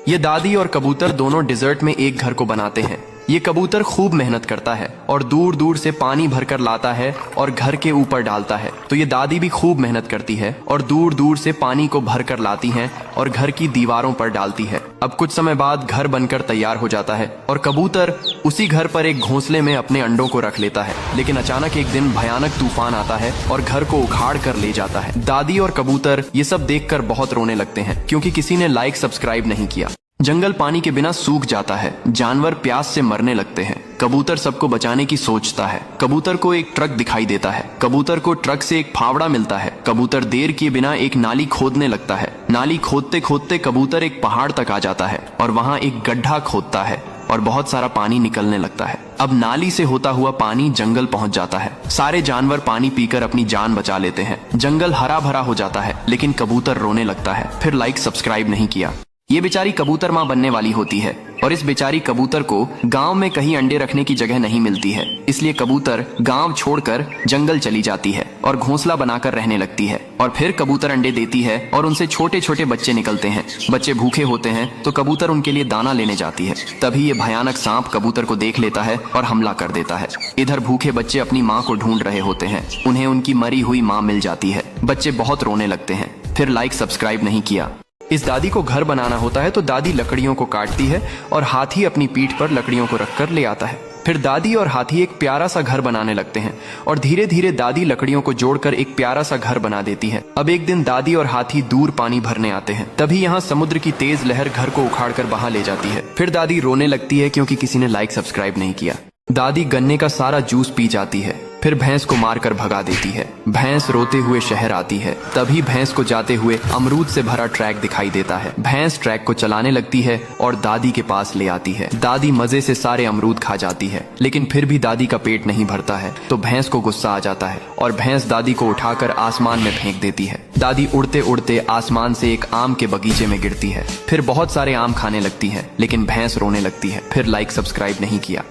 ये दादी और कबूतर दोनों डिजर्ट में एक घर को बनाते हैं। ये कबूतर खूब मेहनत करता है और दूर दूर से पानी भरकर लाता है और घर के ऊपर डालता है। तो ये दादी भी खूब मेहनत करती है और दूर दूर से पानी को भरकर लाती हैं और घर की दीवारों पर डालती है। अब कुछ समय बाद घर बनकर तैयार हो जाता है और कबूतर उसी घर पर एक घोंसले में अपने अंडों को रख लेता है। लेकिन अचानक एक दिन भयानक तूफान आता है और घर को उखाड़ कर ले जाता है। दादी और कबूतर ये सब देखकर बहुत रोने लगते हैं क्योंकि किसी ने लाइक सब्सक्राइब नहीं किया। जंगल पानी के बिना सूख जाता है, जानवर प्यास से मरने लगते हैं। कबूतर सबको बचाने की सोचता है। कबूतर को एक ट्रक दिखाई देता है। कबूतर को ट्रक से एक फावड़ा मिलता है। कबूतर देर किए बिना एक नाली खोदने लगता है। नाली खोदते खोदते कबूतर एक पहाड़ तक आ जाता है और वहाँ एक गड्ढा खोदता है और बहुत सारा पानी निकलने लगता है। अब नाली से होता हुआ पानी जंगल पहुंच जाता है। सारे जानवर पानी पीकर अपनी जान बचा लेते हैं। जंगल हरा भरा हो जाता है, लेकिन कबूतर रोने लगता है। फिर लाइक सब्सक्राइब नहीं किया। ये बेचारी कबूतर माँ बनने वाली होती है और इस बेचारी कबूतर को गांव में कहीं अंडे रखने की जगह नहीं मिलती है। इसलिए कबूतर गांव छोड़कर जंगल चली जाती है और घोंसला बनाकर रहने लगती है। और फिर कबूतर अंडे देती है और उनसे छोटे छोटे बच्चे निकलते हैं। बच्चे भूखे होते हैं तो कबूतर उनके लिए दाना लेने जाती है। तभी ये भयानक सांप कबूतर को देख लेता है और हमला कर देता है। इधर भूखे बच्चे अपनी माँ को ढूंढ रहे होते हैं। उन्हें उनकी मरी हुई माँ मिल जाती है। बच्चे बहुत रोने लगते हैं। फिर लाइक सब्सक्राइब नहीं किया। इस दादी को घर बनाना होता है तो दादी लकड़ियों को काटती है और हाथी अपनी पीठ पर लकड़ियों को रखकर ले आता है। फिर दादी और हाथी एक प्यारा सा घर बनाने लगते हैं और धीरे धीरे दादी लकड़ियों को जोड़कर एक प्यारा सा घर बना देती है। अब एक दिन दादी और हाथी दूर पानी भरने आते हैं। तभी यहाँ समुद्र की तेज लहर घर को उखाड़कर बहा ले जाती है। फिर दादी रोने लगती है क्योंकि किसी ने लाइक सब्सक्राइब नहीं किया। दादी गन्ने का सारा जूस पी जाती है। फिर भैंस को मारकर भगा देती है। भैंस रोते हुए शहर आती है। तभी भैंस को जाते हुए अमरूद से भरा ट्रैक दिखाई देता है। भैंस ट्रैक को चलाने लगती है और दादी के पास ले आती है। दादी मजे से सारे अमरूद खा जाती है, लेकिन फिर भी दादी का पेट नहीं भरता है। तो भैंस को गुस्सा आ जाता है और भैंस दादी को उठाकर आसमान में फेंक देती है। दादी उड़ते उड़ते आसमान से एक आम के बगीचे में गिरती है। फिर बहुत सारे आम खाने लगती है, लेकिन भैंस रोने लगती है। फिर लाइक सब्सक्राइब नहीं किया।